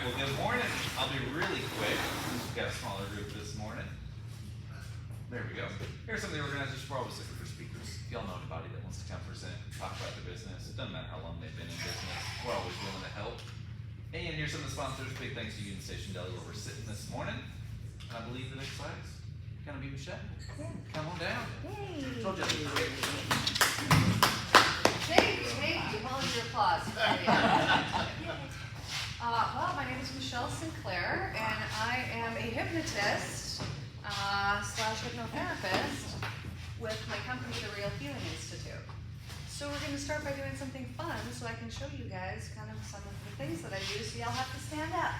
well, good morning. I'll be really quick. We've got a smaller group this morning. There we go. Here's some of the organizers. We're always looking for speakers. Y'all know anybody that wants to come present, talk about their business. It doesn't matter how long they've been in business. We're always willing to help. And here's some of the sponsors. Big thanks to Union Station Deli where we're sitting this morning. I believe the next slide's gonna be Michelle. Yeah. Come on down. Yay. Told you. Thank you. Hold your applause. Well, my name is Michelle Sinclair, and I am a hypnotist slash hypnotherapist with my company, the Real Healing Institute. So we're going to start by doing something fun so I can show you guys kind of some of the things that I do, so y'all have to stand up.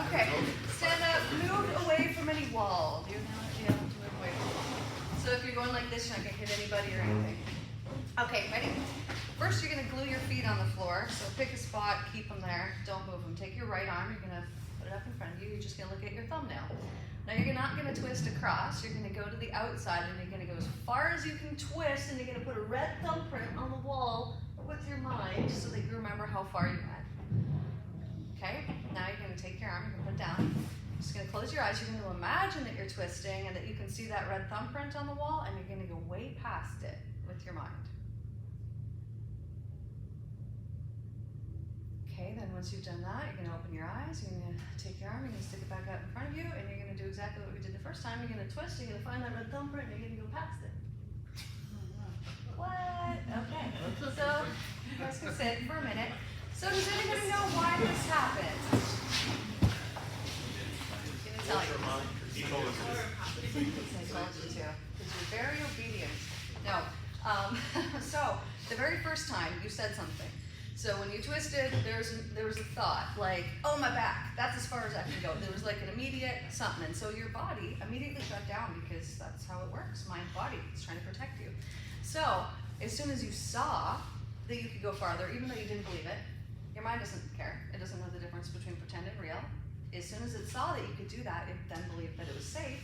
Okay, stand up, move away from any wall. Do you know what you have to move away from the wall? So if you're going like this, you're not going to hit anybody or anything. Okay, ready? First, you're going to glue your feet on the floor. So pick a spot, keep them there. Don't move them. Take your right arm. You're going to put it up in front of you. You're just going to look at your thumbnail. Now, you're not going to twist across. You're going to go to the outside, and you're going to go as far as you can twist, and you're going to put a red thumbprint on the wall with your mind so that you remember how far you went. Okay? Now, you're going to take your arm. You're going to put it down. You're just going to close your eyes. You're going to imagine that you're twisting and that you can see that red thumbprint on the wall, and you're going to go way past it with your mind. Okay, then once you've done that, you're going to open your eyes, you're going to take your arm, you're going to stick it back out in front of you, and you're going to do exactly what we did the first time. You're going to twist, you're going to find that red thumbprint, and you're going to go past it. What? Okay, so you guys can sit for a minute. So does anybody know why this happened? I'm going to tell you. He told us this. I told you to, because you're very obedient. No, so the very first time you said something. So when you twisted, there was a thought like, oh, my back, that's as far as I can go. There was like an immediate something. And so your body immediately shut down because that's how it works. Mind, body, it's trying to protect you. So as soon as you saw that you could go farther, even though you didn't believe it, your mind doesn't care. It doesn't know the difference between pretend and real. As soon as it saw that you could do that, it then believed that it was safe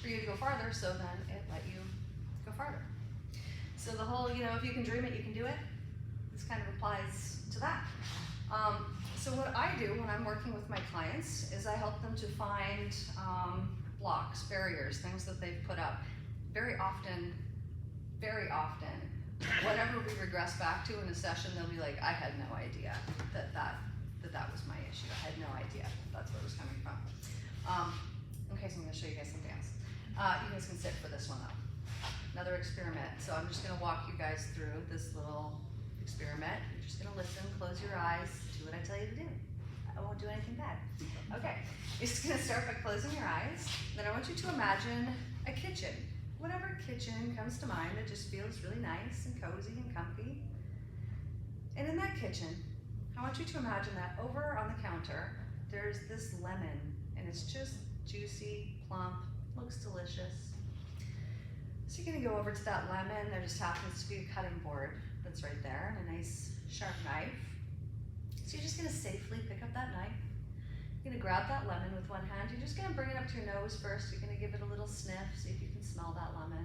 for you to go farther, so then it let you go farther. So the whole, if you can dream it, you can do it, this kind of applies to that. So what I do when I'm working with my clients is I help them to find blocks, barriers, things that they've put up. Very often, whatever we regress back to in a session, they'll be like, I had no idea that was my issue. I had no idea that's where it was coming from. Okay, so I'm going to show you guys something else. You guys can sit for this one though. Another experiment. So I'm just going to walk you guys through this little experiment. You're just going to listen, close your eyes, do what I tell you to do. I won't do anything bad. Okay, you're just going to start by closing your eyes. Then I want you to imagine a kitchen. Whatever kitchen comes to mind that just feels really nice and cozy and comfy. And in that kitchen, I want you to imagine that over on the counter, there's this lemon, and it's just juicy, plump, looks delicious. So you're going to go over to that lemon. There just happens to be a cutting board that's right there, and a nice sharp knife. So you're just going to safely pick up that knife. You're going to grab that lemon with one hand. You're just going to bring it up to your nose first. You're going to give it a little sniff, see if you can smell that lemon.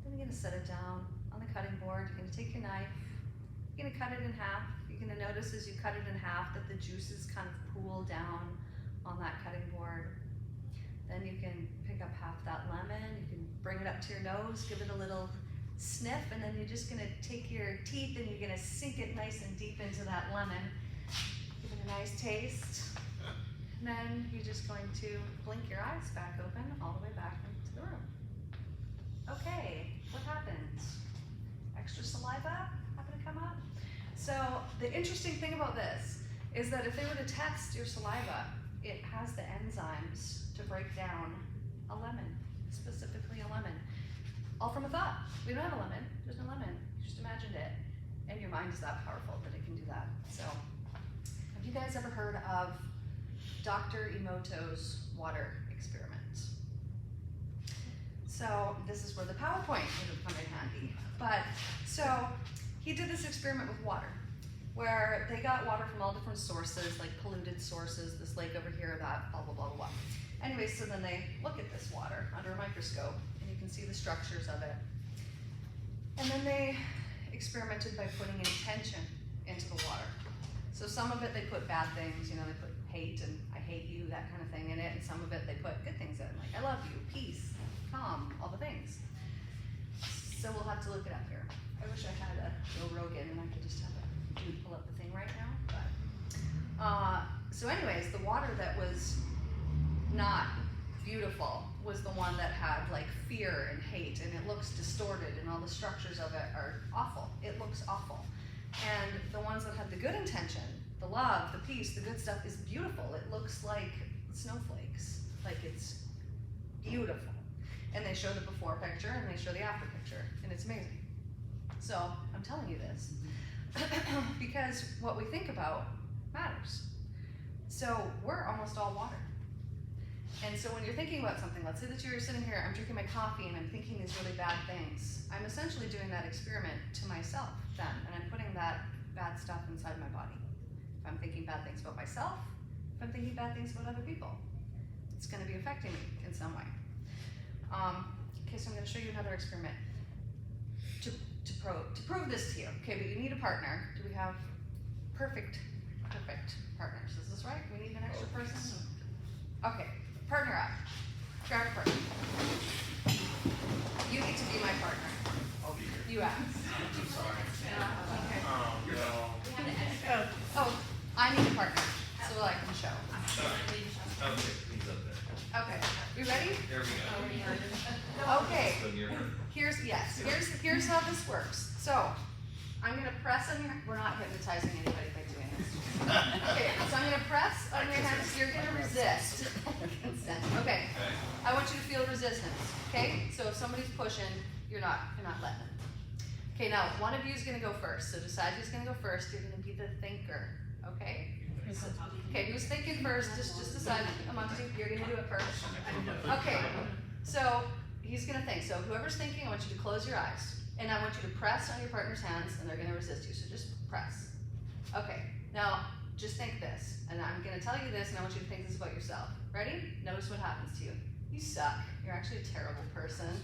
Then you're going to set it down on the cutting board. You're going to take your knife. You're going to cut it in half. You're going to notice as you cut it in half that the juices kind of pool down on that cutting board. Then you can pick up half that lemon. You can bring it up to your nose, give it a little sniff, and then you're just going to take your teeth and you're going to sink it nice and deep into that lemon. Give it a nice taste. And then you're just going to blink your eyes back open all the way back into the room. Okay, what happened? Extra saliva happen to come up? So the interesting thing about this is that if they were to test your saliva, it has the enzymes to break down a lemon, specifically a lemon. All from a thought. We don't have a lemon, there's no lemon. You just imagined it. And your mind is that powerful that it can do that. So, have you guys ever heard of Dr. Emoto's water experiment? So, this is where the PowerPoint would have come in handy. So, he did this experiment with water, where they got water from all different sources, like polluted sources, this lake over here, that, blah, blah, blah, blah. Anyway, so then they look at this water under a microscope, and you can see the structures of it. And then they experimented by putting intention into the water. So some of it they put bad things, you know, they put hate and I hate you, that kind of thing in it, and some of it they put good things in, like I love you, peace, calm, all the things. So we'll have to look it up here. I wish I had a Joe Rogan and I could just have a dude pull up the thing right now, but so anyways, the water that was not beautiful was the one that had like fear and hate, and it looks distorted, and all the structures of it are awful. It looks awful. And the ones that had the good intention, the love, the peace, the good stuff is beautiful. It looks like snowflakes, like it's beautiful. And they show the before picture and they show the after picture, and it's amazing. So I'm telling you this because what we think about matters. So we're almost all water. And so when you're thinking about something, let's say that you're sitting here, I'm drinking my coffee and I'm thinking these really bad things. I'm essentially doing that experiment to myself then, and I'm putting that bad stuff inside my body. If I'm thinking bad things about myself, if I'm thinking bad things about other people, it's gonna be affecting me in some way. Okay, so I'm gonna show you another experiment to prove this to you. Okay, but you need a partner. Do we have perfect partners? Is this right? We need an extra person? Okay, partner up. Grab a partner. You need to be my partner. I'll be here. You asked. I'm sorry. Okay. No. Oh, I need a partner, so I can show. Okay, he's up there. Okay, you ready? There we go. Okay, So you're, here's how this works. So, I'm gonna press on your, we're not hypnotizing anybody by doing this. Okay, so I'm gonna press on your hands, you're gonna resist. Consent. Okay, I want you to feel resistance, okay? So if somebody's pushing, you're not letting them. Okay, now one of you is gonna go first, so decide who's gonna go first, you're gonna be the thinker, okay? Okay, who's thinking first, just decide amongst you, you're gonna do it first. Okay, so he's gonna think, so whoever's thinking, I want you to close your eyes. And I want you to press on your partner's hands, and they're gonna resist you, so just press. Okay, now just think this, and I'm gonna tell you this, and I want you to think this about yourself. Ready? Notice what happens to you. You suck. You're actually a terrible person.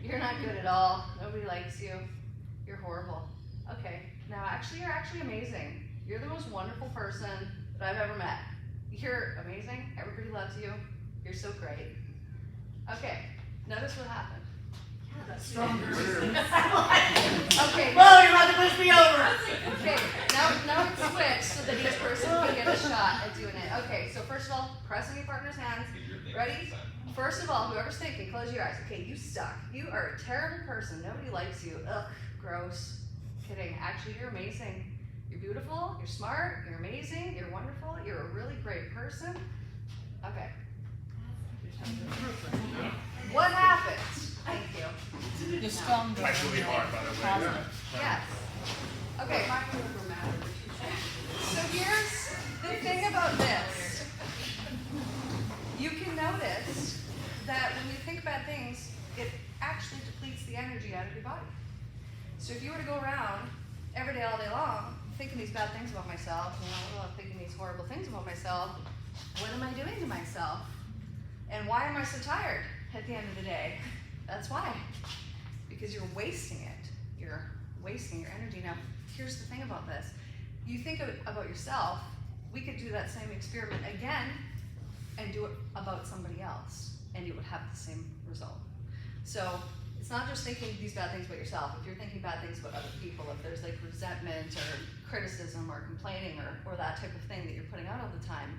You're not good at all. Nobody likes you. You're horrible. Okay, now you're actually amazing. You're the most wonderful person that I've ever met. You're amazing. Everybody loves you. You're so great. Okay, notice what happened. Stronger. Okay. Whoa, you're about to push me over. Okay, now it's switched so that each person can get a shot at doing it. Okay, so first of all, press on your partner's hands. Ready? First of all, whoever's thinking, close your eyes. Okay, you suck. You are a terrible person. Nobody likes you. Ugh, gross. Kidding. Actually, you're amazing. You're beautiful. You're smart. You're amazing. You're wonderful. You're a really great person. Okay. What happened? Thank you. You're stronger. That's really hard, by the way. Yes. Okay. So here's the thing about this. You can notice that when you think bad things, it actually depletes the energy out of your body. So if you were to go around every day, all day long, thinking these bad things about myself, thinking these horrible things about myself, what am I doing to myself? And why am I so tired at the end of the day? That's why. Because you're wasting it. You're wasting your energy. Now, here's the thing about this. You think about yourself, we could do that same experiment again and do it about somebody else, and you would have the same result. So it's not just thinking these bad things about yourself. If you're thinking bad things about other people, if there's like resentment or criticism or complaining or that type of thing that you're putting out all the time,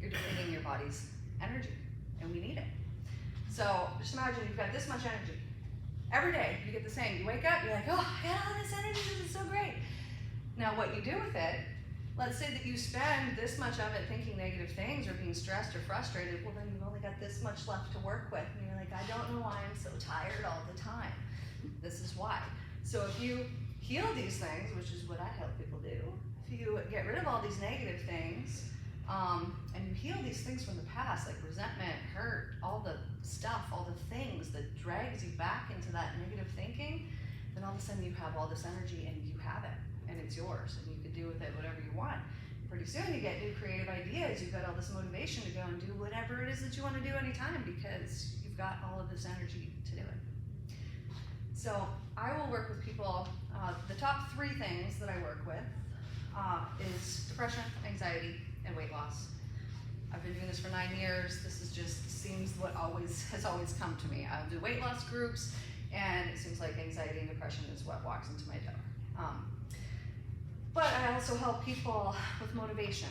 you're depleting your body's energy, and we need it. So just imagine you've got this much energy. Every day you get the same. You wake up, you're like, oh, I got all this energy, this is so great. Now what you do with it, let's say that you spend this much of it thinking negative things or being stressed or frustrated, well then you've only got this much left to work with. And you're like, I don't know why I'm so tired all the time. This is why. So if you heal these things, which is what I help people do, if you get rid of all these negative things, and you heal these things from the past, like resentment, hurt, all the stuff, all the things that drags you back into that negative thinking, then all of a sudden you have all this energy and you have it, and it's yours, and you can do with it whatever you want. Pretty soon you get new creative ideas, you've got all this motivation to go and do whatever it is that you want to do anytime because you've got all of this energy to do it. So I will work with people, the top 3 things that I work with is depression, anxiety, and weight loss. I've been doing this for 9 years. This is just seems what has always come to me. I'll do weight loss groups, and it seems like anxiety and depression is what walks into my door. But I also help people with motivation.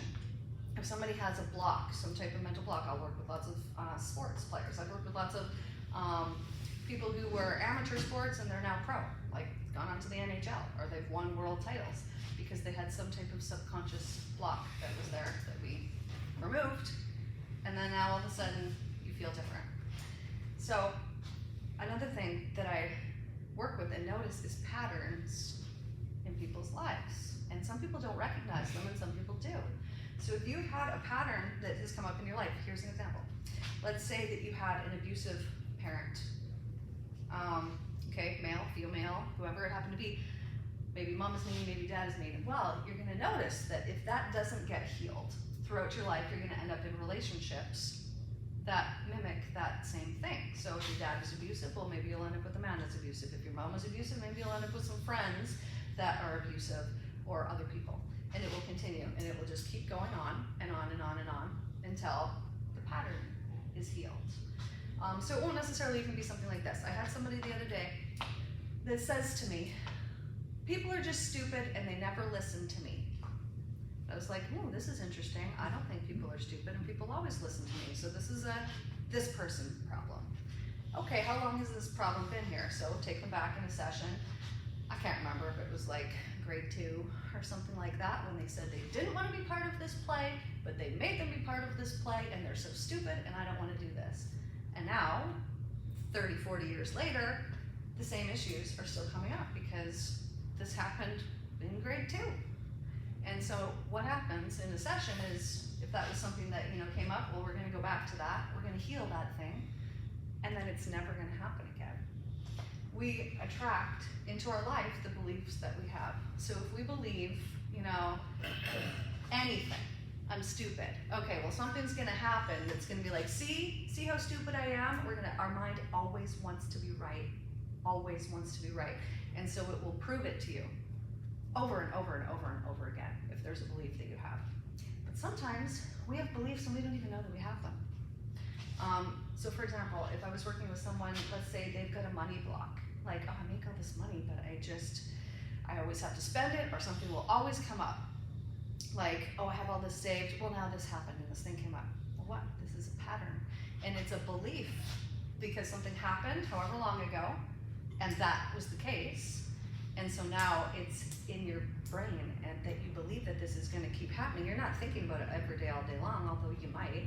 If somebody has a block, some type of mental block, I'll work with lots of sports players. I've worked with lots of people who were amateur sports and they're now pro, like gone on to the NHL, or they've won world titles because they had some type of subconscious block that was there that we removed, and then now all of a sudden you feel different. So another thing that I work with and notice is patterns in people's lives, and some people don't recognize them and some people do. So if you've had a pattern that has come up in your life, here's an example. Let's say that you had an abusive parent, okay, male, female, whoever it happened to be. Maybe mom is mean, maybe dad is mean. Well, you're gonna notice that if that doesn't get healed throughout your life, you're gonna end up in relationships that mimic that same thing. So if your dad is abusive, well, maybe you'll end up with a man that's abusive. If your mom was abusive, maybe you'll end up with some friends that are abusive, or other people. And it will continue, and it will just keep going on and on and on and on until the pattern is healed. So it won't necessarily even be something like this. I had somebody the other day that says to me, people are just stupid and they never listen to me. I was like, this is interesting. I don't think people are stupid and people always listen to me. So this is this person problem. Okay, how long has this problem been here? So take them back in a session. I can't remember if it was like grade 2 or something like that, when they said they didn't want to be part of this play, but they made them be part of this play, and they're so stupid and I don't want to do this. And now, 30, 40 years later, the same issues are still coming up because this happened in grade 2. And so what happens in a session is, if that was something that came up, well, we're going to go back to that, we're going to heal that thing, and then it's never going to happen again. We attract into our life the beliefs that we have. So if we believe, anything, I'm stupid. Okay, well, something's gonna happen that's gonna be like, see how stupid I am? Our mind always wants to be right, always wants to be right. And so it will prove it to you over and over and over and over again if there's a belief that you have. But sometimes we have beliefs and we don't even know that we have them. So for example, if I was working with someone, let's say they've got a money block, like, I make all this money, but I always have to spend it, or something will always come up. Like, I have all this saved, well, now this happened and this thing came up. Well, what? This is a pattern. And it's a belief because something happened however long ago, and that was the case. And so now it's in your brain, and that you believe that this is gonna keep happening. You're not thinking about it every day, all day long, although you might.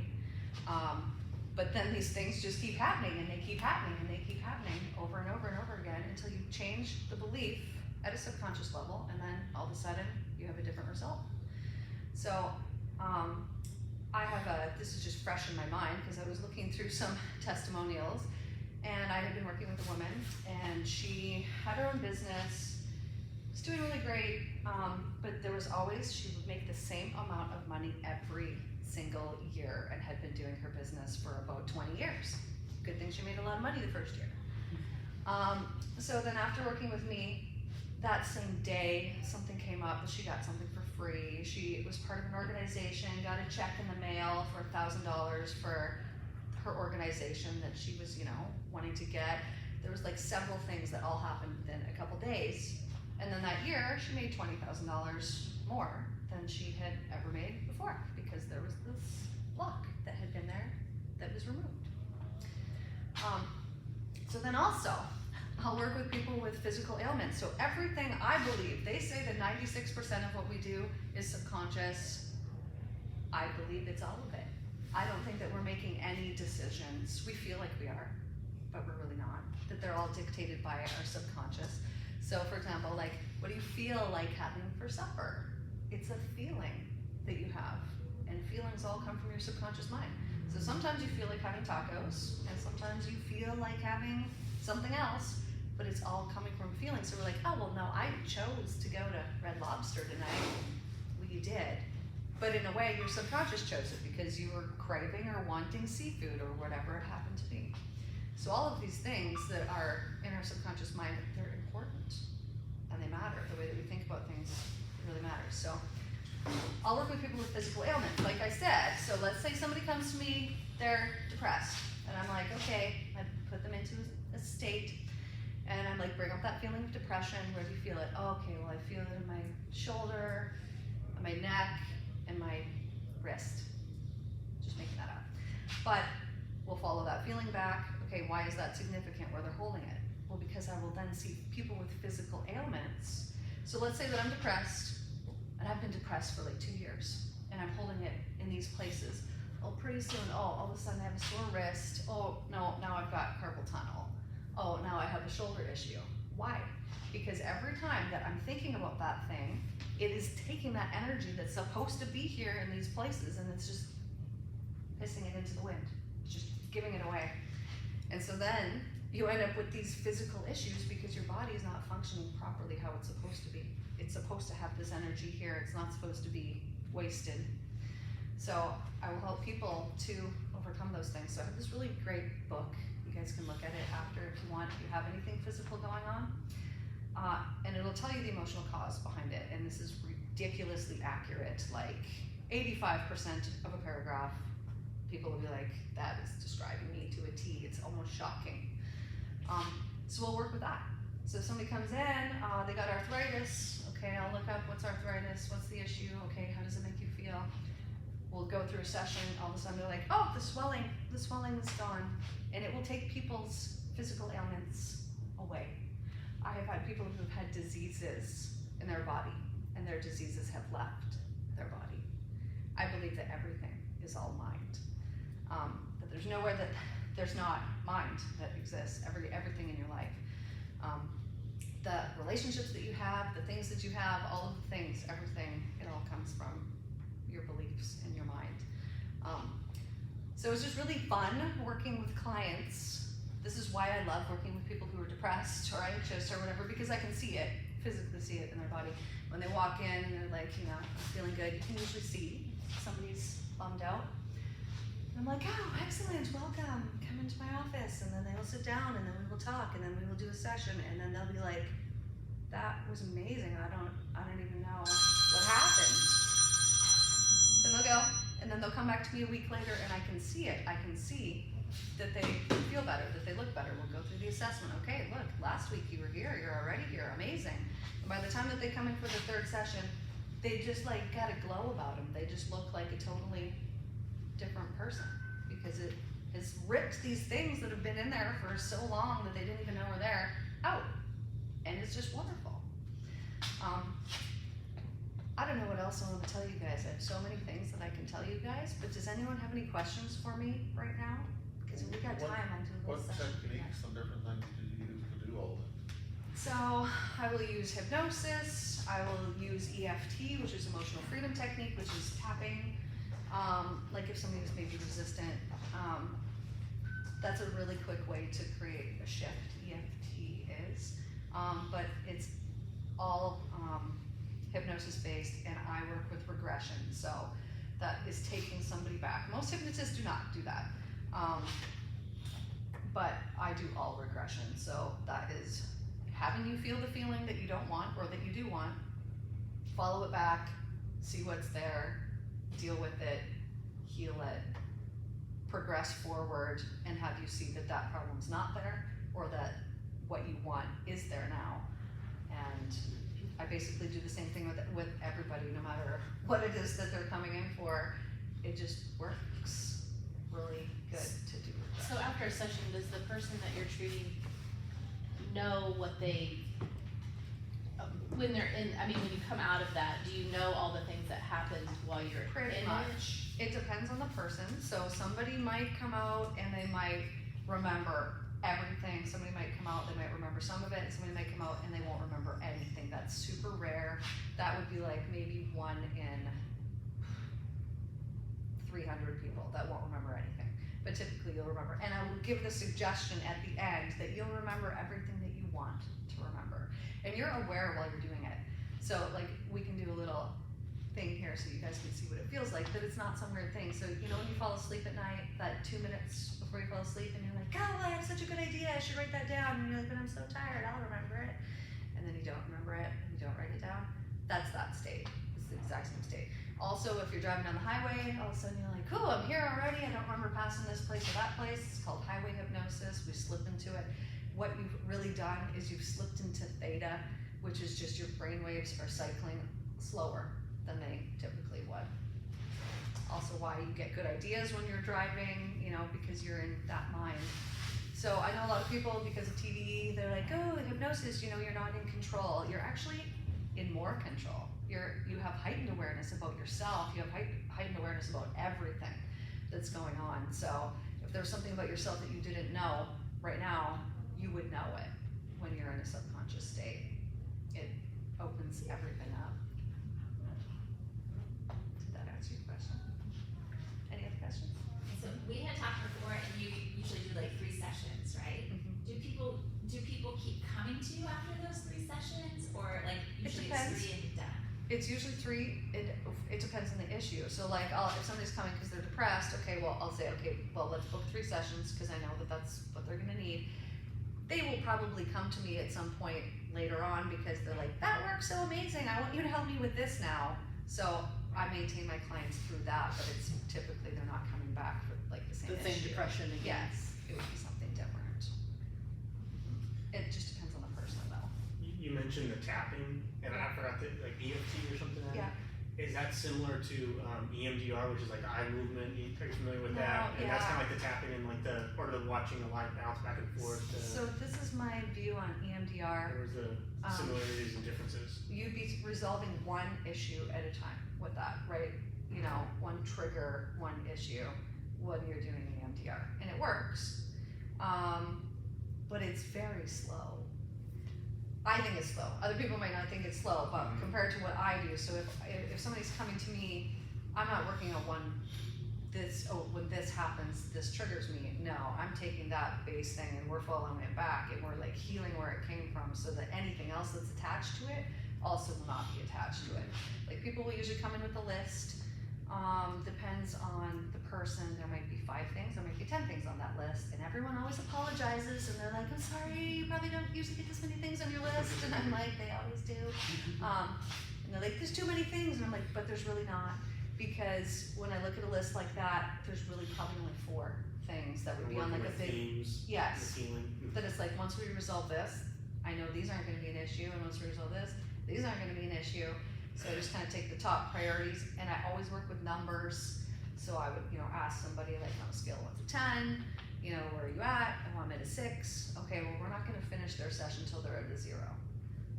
But then these things just keep happening, and they keep happening, and they keep happening over and over and over again until you change the belief at a subconscious level, and then all of a sudden you have a different result. So this is just fresh in my mind because I was looking through some testimonials, and I had been working with a woman, and she had her own business, was doing really great, but there was always, she would make the same amount of money every single year and had been doing her business for about 20 years. Good thing she made a lot of money the first year. So then after working with me, that same day, something came up, she got something for free. She was part of an organization, got a check in the mail for $1,000 for her organization that she was, wanting to get. There was like several things that all happened within a couple days. And then that year, she made $20,000 more than she had ever made before because there was this block that had been there that was removed. So then also, I'll work with people with physical ailments. So everything I believe, they say that 96% of what we do is subconscious. I believe it's all of it. I don't think that we're making any decisions. We feel like we are, but we're really not. That they're all dictated by our subconscious. So for example, like, what do you feel like having for supper? It's a feeling that you have, and feelings all come from your subconscious mind. So sometimes you feel like having tacos, and sometimes you feel like having something else, but it's all coming from feelings. So we're like, oh, well, no, I chose to go to Red Lobster tonight. Well, you did. But in a way, your subconscious chose it because you were craving or wanting seafood or whatever it happened to be. So all of these things that are in our subconscious mind, they're important and they matter. The way that we think about things really matters. So I'll work with people with physical ailments, like I said. So let's say somebody comes to me, they're depressed, and I'm like, okay, I put them into a state, and I'm like, bring up that feeling of depression. Where do you feel it? Oh, okay, well, I feel it in my shoulder, my neck, and my wrist. Just making that up. But we'll follow that feeling back. Okay, why is that significant where they're holding it? Well, because I will then see people with physical ailments. So let's say that I'm depressed, and I've been depressed for like 2 years, and I'm holding it in these places. Oh, pretty soon, all of a sudden I have a sore wrist. Oh, no, now I've got carpal tunnel. Oh, now I have a shoulder issue. Why? Because every time that I'm thinking about that thing, it is taking that energy that's supposed to be here in these places, and it's just pissing it into the wind. It's just giving it away. And so then you end up with these physical issues because your body is not functioning properly how it's supposed to be. It's supposed to have this energy here. It's not supposed to be wasted. So I will help people to overcome those things. So I have this really great book. You guys can look at it after if you want, if you have anything physical going on. And it'll tell you the emotional cause behind it. And this is ridiculously accurate, like 85% of a paragraph. People will be like, that is describing me to a T. It's almost shocking. So we'll work with that. So if somebody comes in, they got arthritis. Okay, I'll look up what's arthritis, what's the issue, okay, how does it make you feel? We'll go through a session, all of a sudden they're like, oh, the swelling is gone. And it will take people's physical ailments away. I have had people who've had diseases in their body, and their diseases have left their body. I believe that everything is all mind. That there's nowhere that there's not mind that exists, everything in your life. The relationships that you have, the things that you have, all of the things, everything, it all comes from your beliefs in your mind. So it's just really fun working with clients. This is why I love working with people who are depressed or anxious or whatever, because I can see it, physically see it in their body. When they walk in and they're like, I'm feeling good, you can usually see somebody's bummed out. And I'm like, oh, excellent, welcome, come into my office. And then they will sit down and then we will talk and then we will do a session and then they'll be like, that was amazing, I don't even know what happened. Then they'll go, and then they'll come back to me a week later and I can see it. I can see that they feel better, that they look better. We'll go through the assessment. Okay, look, last week you were here, you're already here, amazing. And by the time that they come in for the third session, they just like got a glow about them. They just look like a totally different person because it has ripped these things that have been in there for so long that they didn't even know were there out. And it's just wonderful. I don't know what else I want to tell you guys. I have so many things that I can tell you guys, but does anyone have any questions for me right now? Because we got time, I'll do a What little session. techniques and different things do you use to do all that? So I will use hypnosis, I will use EFT, which is emotional freedom technique, which is tapping. Like if somebody was maybe resistant, that's a really quick way to create a shift, EFT is. But it's all hypnosis based, and I work with regression, so that is taking somebody back. Most hypnotists do not do that, but I do all regression, so that is having you feel the feeling that you don't want or that you do want, follow it back, see what's there, deal with it, heal it, progress forward, and have you see that that problem's not there or that what you want is there now. And I basically do the same thing with everybody, no matter what it is that they're coming in for. It just works really good to do with So that. after a session, does the person that you're treating know what they, when they're in, I mean, when you come out of that, do you know all the things that happened while you're Pretty in much. It depends on the person. So somebody might come out and they might remember everything. Somebody might come out, they might remember some of it, and somebody might come out and they won't remember anything. That's super rare. That would be like maybe 1 in 300 people that won't remember anything. But typically you'll remember. And I will give the suggestion at the end that you'll remember everything that you want to remember. And you're aware while you're doing it. So like we can do a little thing here so you guys can see what it feels like, that it's not some weird thing. So you know when you fall asleep at night, that 2 minutes before you fall asleep and you're like, oh, I have such a good idea, I should write that down. And you're like, but I'm so tired, I'll remember it. And then you don't remember it, and you don't write it down. That's that state. It's the exact same state. Also, if you're driving down the highway, all of a sudden you're like, "Cool, I'm here already. I don't remember passing this place or that place." It's called highway hypnosis. We slip into it. What you've really done is you've slipped into theta, which is just your brain waves are cycling slower than they typically would. Also, why you get good ideas when you're driving, you know, because you're in that mind. So I know a lot of people, because of TV, they're like, "Oh, hypnosis, you know, you're not in control." You're actually in more control. You have heightened awareness about yourself. You have heightened awareness about everything that's going on. So if there's something about yourself that you didn't know right now, you would know it when you're in a subconscious state. It opens everything up. Did that answer your question? Any other questions? So we had talked before, and you usually do like 3 sessions, right? Mm-hmm. Do people keep coming to you after those 3 sessions, or like usually depends. it's 3 and done? It's usually 3. It depends on the issue. So like, if somebody's coming because they're depressed, okay, well, I'll say, okay, well, let's book 3 sessions because I know that that's what they're gonna need. They will probably come to me at some point later on because they're like, "That works so amazing. I want you to help me with this now." So I maintain my clients through that, but it's typically they're not coming back for like the same The same issue. depression again. Yes, it would be something different. It just depends on the person though. You mentioned the tapping, and I forgot that, like EFT or something like that? Is that similar to EMDR, which is like eye movement? Are you familiar with that? No, And that's yeah. kind of like the tapping and like or the watching the light bounce back and forth. So this is my view on EMDR. Where's the similarities and differences? You'd be resolving one issue at a time with that, right? You know, one trigger, one issue when you're doing EMDR, and it works. But it's very slow. I think it's slow. Other people might not think it's slow, but compared to what I do, so if somebody's coming to me, I'm not working on when this happens, this triggers me. No, I'm taking that base thing and we're following it back and we're like healing where it came from so that anything else that's attached to it also will not be attached to it. Like people will usually come in with a list. Depends on the person. There might be 5 things, there might be 10 things on that list, and everyone always apologizes and they're like, "I'm sorry, you probably don't usually get this many things on your list," and I'm like, "They always do." And they're like, "There's too many things," and I'm like, "But there's really not," because when I look at a list like that, there's really probably only 4 things that would be on like a big, themes, yes, the feeling. that it's like, once we resolve this, I know these aren't gonna be an issue, and once we resolve this, these aren't gonna be an issue. So I just kind of take the top priorities, and I always work with numbers. So I would, ask somebody like on a scale of 1 to 10, where are you at? Oh, I'm at a 6. Okay, well, we're not gonna finish their session until they're at a 0.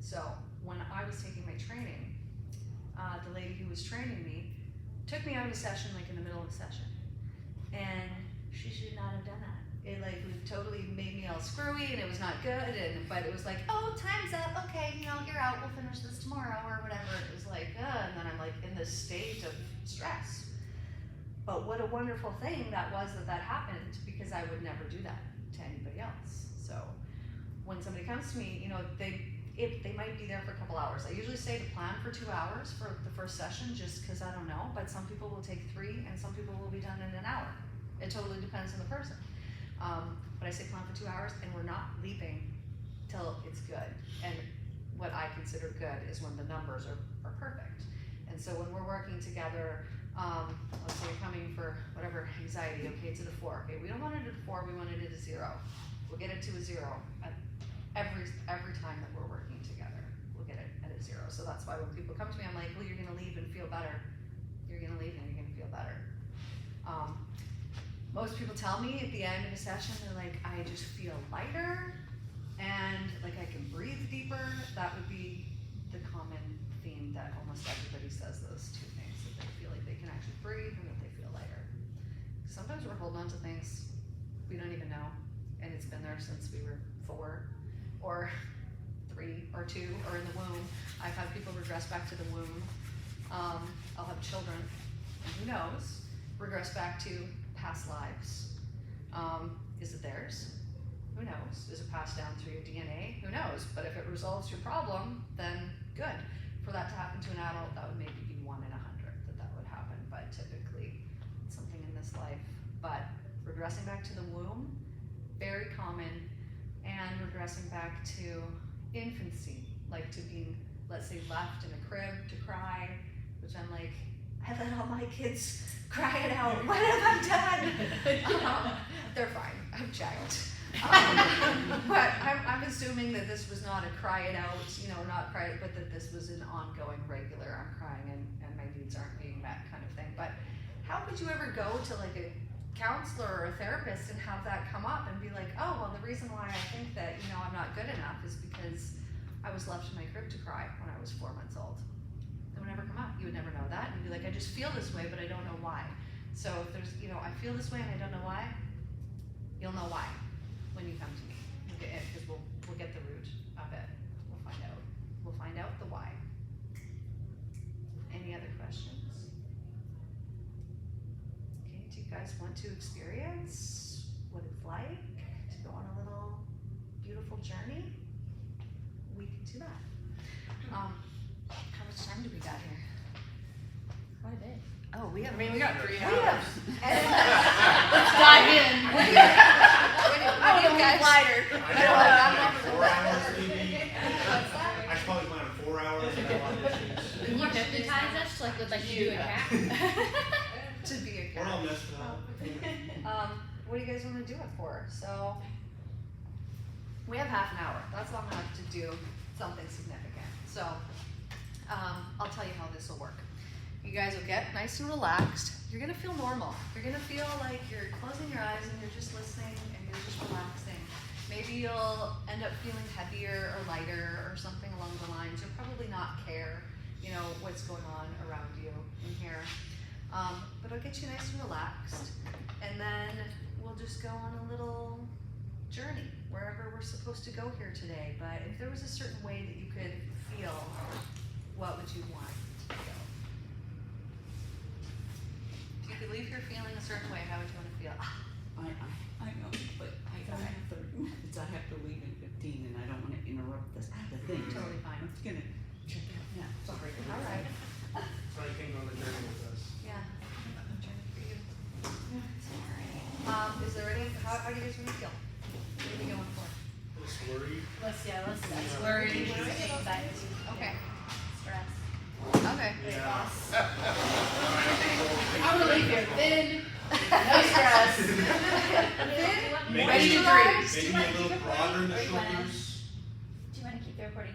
So when I was taking my training, the lady who was training me took me out of a session, like in the middle of the session. And she should not have done that. It like totally made me all screwy and it was not good, but it was like, "Oh, time's up, okay, you're out, we'll finish this tomorrow," or whatever. It was like, and then I'm like in this state of stress. But what a wonderful thing that was that happened, because I would never do that to anybody else. So when somebody comes to me, they might be there for a couple hours. I usually say to plan for 2 hours for the first session, just because I don't know, but some people will take 3 and some people will be done in an hour. It totally depends on the person. But I say plan for 2 hours, and we're not leaving till it's good. And what I consider good is when the numbers are perfect. And so when we're working together, let's say you're coming for whatever anxiety, okay, it's at a 4. Okay, we don't want it at a 4, we want it at a 0. We'll get it to a 0 at every time that we're working together. We'll get it at a 0. So that's why when people come to me, I'm like, "Well, you're gonna leave and feel better. You're gonna leave and you're gonna feel better." Most people tell me at the end of a session, they're like, "I just feel lighter and like I can breathe deeper." That would be the common theme that almost everybody says, those 2 things, that they feel like they can actually breathe and that they feel lighter. Sometimes we're holding on to things we don't even know, and it's been there since we were 4 or 3 or 2 or in the womb. I've had people regress back to the womb. I'll have children, and who knows, regress back to past lives. Is it theirs? Who knows? Is it passed down through your DNA? Who knows? But if it resolves your problem, then good. For that to happen to an adult, that would maybe be 1 in 100 that would happen, but typically it's something in this life. But regressing back to the womb, very common, and regressing back to infancy, like to being, let's say, left in a crib to cry, which I'm like, I let all my kids cry it out. What have I done? They're fine. I'm child. But I'm assuming that this was not a cry it out, not cry it, but that this was an ongoing, regular, I'm crying and my needs aren't being met kind of thing. But how could you ever go to like a counselor or a therapist and have that come up and be like, oh, well, the reason why I think that, I'm not good enough is because I was left in my crib to cry when I was 4 months old. That would never come up. You would never know that. And you'd be like, I just feel this way, but I don't know why. So if there's, I feel this way and I don't know why, you'll know why when you come to me. Because we'll get the root of it. We'll find out. We'll find out the why. Any other questions? Okay, do you guys want to experience what it's like to go on a little beautiful journey? We can do that. How much time do we got here? Quite a bit. Oh, we have. we got 3 We hours. have. Let's dive in. What do you guys? I I'm probably 4 hours maybe. I probably went on 4 hours and I have a lot of issues. Can you hypnotize us like you do a cat? To be a We're all cat. messed up. What do you guys want to do it for? So we have half an hour. That's long enough to do something significant. So I'll tell you how this will work. You guys will get nice and relaxed. You're gonna feel normal. You're gonna feel like you're closing your eyes and you're just listening and you're just relaxing. Maybe you'll end up feeling heavier or lighter or something along the lines. You'll probably not care, what's going on around you in here. But I'll get you nice and relaxed. And then we'll just go on a little journey wherever we're supposed to go here today. But if there was a certain way that you could feel, what would you want to feel? If you could leave here feeling a certain way, how would you want to feel? I know, but I have to leave in 15 and I don't want to interrupt the thing. Totally fine. I'm just gonna check out now. Sorry. All right. So you can go on the journey with us. Yeah. I'm trying for you. Is there any, how do you guys want to feel? What are we going for? Just worried. Let's worry, anxiety, Okay. stress. Okay. Yeah. I'm gonna leave here thin, no stress. Maybe Ready to maybe drink. a little broader in the Or you wanna- shoulders. Do you wanna keep the recording